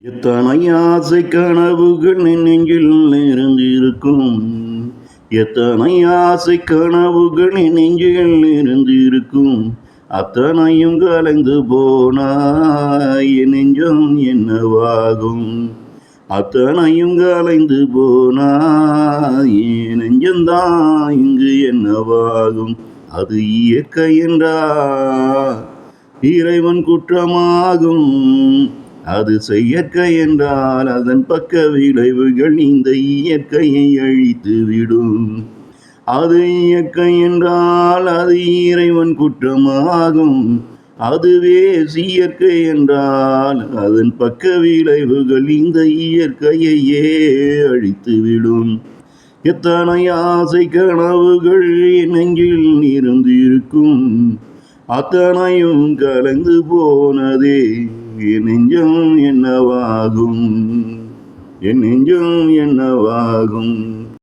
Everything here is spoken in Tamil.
எத்தனை ஆசை கனவுகள் என் நெஞ்சில் நிறைந்திருக்கும். எத்தனை ஆசை கனவுகள் என் நெஞ்சில் நிறைந்திருக்கும். அத்தனையும் கலைந்து போனாய் என் நெஞ்சம் என்னவாகும். அத்தனையும் கலைந்து போனாய் என் நெஞ்சந்தான் இங்கு என்னவாகும். அது இயற்கை என்றா இறைவன் குற்றமாகும். அது செயற்கை என்றால் அதன் பக்க விளைவுகள் இந்த இயற்கையை அழித்துவிடும். அது இயற்கை என்றால் அது இறைவன் குற்றமாகும். அதுவே இயற்கை என்றால் அதன் பக்க விளைவுகள் இந்த இயற்கையையே அழித்துவிடும். எத்தனை ஆசை கனவுகள் என் நெஞ்சில் இருந்திருக்கும். அத்தனையும் கலந்து போனதே என் நெஞ்சம் என்னவாகும். என் நெஞ்சம் என்னவாகும்.